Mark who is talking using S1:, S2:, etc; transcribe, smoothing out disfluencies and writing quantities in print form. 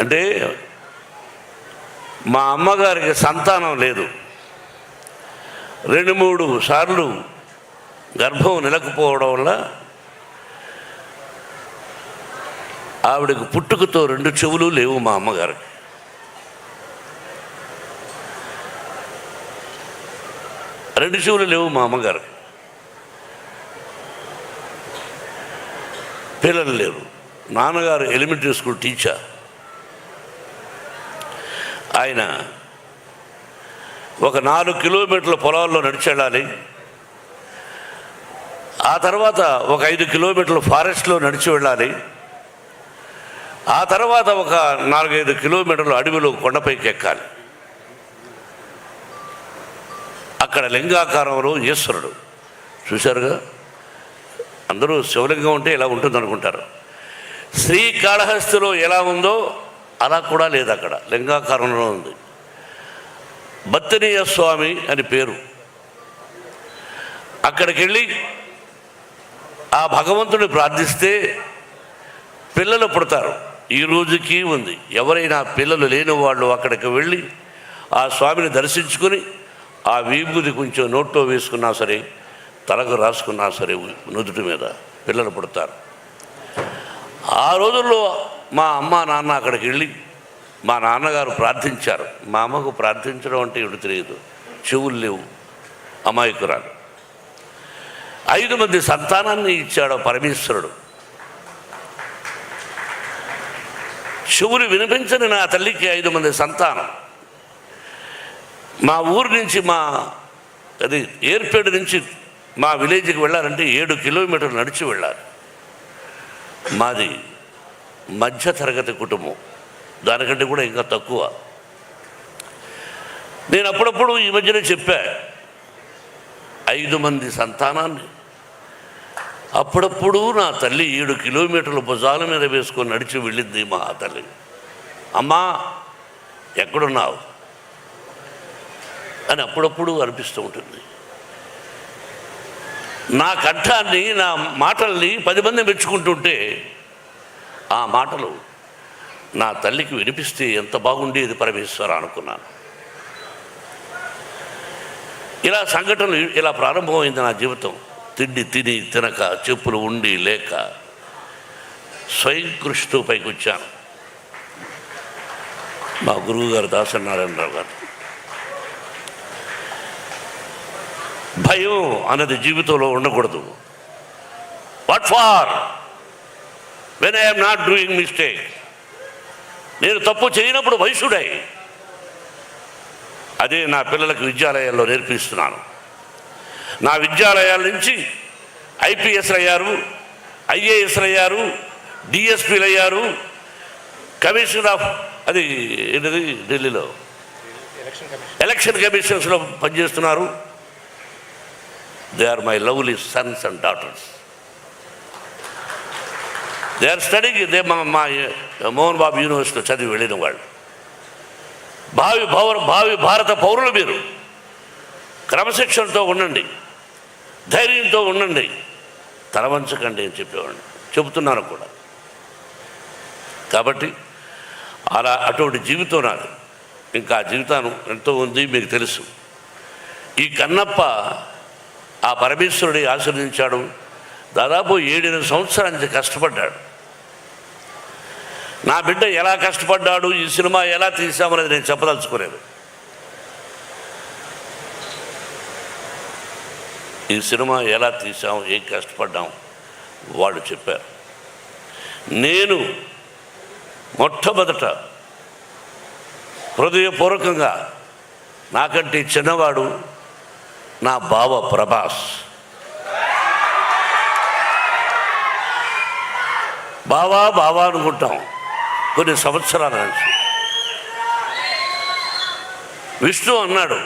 S1: అంటే మా అమ్మగారికి సంతానం లేదు. 2-3 సార్లు గర్భం నిలకపోవడం వల్ల ఆవిడకు పుట్టుకతో 2 చెవులు లేవు. మా అమ్మగారికి రెండు చెవులు లేవు. మా అమ్మగారికి పిల్లలు లేరు. నాన్నగారు ఎలిమెంటరీ స్కూల్ టీచర్. ఆయన ఒక 4 కిలోమీటర్ల పొలాల్లో నడిచి వెళ్ళాలి. ఆ తర్వాత ఒక 5 కిలోమీటర్ల ఫారెస్ట్లో నడిచి వెళ్ళాలి. ఆ తర్వాత ఒక 4-5 కిలోమీటర్ల అడవిలో కొండపైకి ఎక్కాలి. అక్కడ లింగాకారంలో ఈశ్వరుడు చూశారుగా. అందరూ శివలింగం ఉంటే ఎలా ఉంటుంది అనుకుంటారు. శ్రీకాళహస్తిలో ఎలా ఉందో అలా కూడా లేదు, అక్కడ లింగాకారంలో ఉంది. బత్తనీయ స్వామి అని పేరు. అక్కడికి వెళ్ళి ఆ భగవంతుని ప్రార్థిస్తే పిల్లలు పుడతారు. ఈ రోజుకి ఉంది. ఎవరైనా పిల్లలు లేని వాళ్ళు అక్కడికి వెళ్ళి ఆ స్వామిని దర్శించుకొని ఆ విభూది కొంచెం నోట్లో వేసుకున్నా సరే, తలకు రాసుకున్నా సరే, నుదుటి మీద పిల్లలు పుడతారు. ఆ రోజుల్లో మా అమ్మ నాన్న అక్కడికి వెళ్ళి మా నాన్నగారు ప్రార్థించారు. మా అమ్మకు ప్రార్థించడం అంటే ఏమిటి తెలియదు, చెవులు లేవు, అమాయకురాలు. 5 మంది సంతానాన్ని ఇచ్చాడు పరమేశ్వరుడు. చెవులు వినిపించని నా తల్లికి 5 మంది సంతానం. మా ఊరు నుంచి అది ఏర్పేడు నుంచి మా విలేజ్కి వెళ్ళాలంటే 7 కిలోమీటర్లు నడిచి వెళ్ళాలి. మాది మధ్యతరగతి కుటుంబం, దానికంటే కూడా ఇంకా తక్కువ. నేను అప్పుడప్పుడు ఈ మధ్యనే చెప్పా, 5 మంది సంతానాన్ని అప్పుడప్పుడు నా తల్లి 7 కిలోమీటర్ల భుజాల మీద వేసుకొని నడిచి వెళ్ళింది. మా తల్లి, అమ్మా ఎక్కడున్నావు అని అప్పుడప్పుడు అనిపిస్తూ ఉంటుంది. నా కంఠాన్ని, నా మాటల్ని 10 మంది మెచ్చుకుంటుంటే ఆ మాటలు నా తల్లికి వినిపిస్తే ఎంత బాగుండేది పరమేశ్వర అనుకున్నాను. ఇలా సంఘటనలు ఇలా ప్రారంభమైంది నా జీవితం. తిండి తిని తినక, చెప్పులు ఉండి లేక స్వయం కృషితో పైకి వచ్చాను. మా గురువుగారు దాసనారాయణరావు గారు, భయం అన్నది జీవితంలో ఉండకూడదు. What for when I'm not doing mistake. నేను తప్పు చేయనప్పుడు వయసుడై అదే నా పిల్లలకు విద్యాలయాల్లో నేర్పిస్తున్నాను. నా విద్యాలయాల నుంచి ఐపీఎస్లు అయ్యారు, ఐఏఎస్లు అయ్యారు, డిఎస్పీలు అయ్యారు, కమిషనర్ ఆఫ్ అది ఏంటిది ఢిల్లీలో ఎలక్షన్ కమిషన్స్లో పనిచేస్తున్నారు. They are my lovely sons and daughters. They are studying. They మా మోహన్ బాబు యూనివర్సిటీలో చదివి వెళ్ళిన వాళ్ళు. భావి భారత పౌరులు మీరు. క్రమశిక్షణతో ఉండండి, ధైర్యంతో ఉండండి, తలవంచకండి అని చెప్పేవాడిని, చెబుతున్నాను కూడా. కాబట్టి అటువంటి జీవితం నాది. ఇంకా జీవితాన్ని ఎంతో ఉంది, మీకు తెలుసు. ఈ కన్నప్ప ఆ పరమేశ్వరుడి ఆశీర్వదించాడు. దాదాపు 7-8 సంవత్సరాల నుంచి కష్టపడ్డాడు. నా బిడ్డ ఎలా కష్టపడ్డాడు, ఈ సినిమా ఎలా తీసామనేది నేను చెప్పదలుచుకోలేదు. ఈ సినిమా ఎలా తీసాం, ఏం కష్టపడ్డాం వాళ్ళు చెప్పారు. నేను మొట్టమొదట హృదయపూర్వకంగా నాకంటే చిన్నవాడు నా బావ ప్రభాస్. బావా అనుకుంటాం కొన్ని సంవత్సరాల నుంచి. విష్ణు అన్నాడు,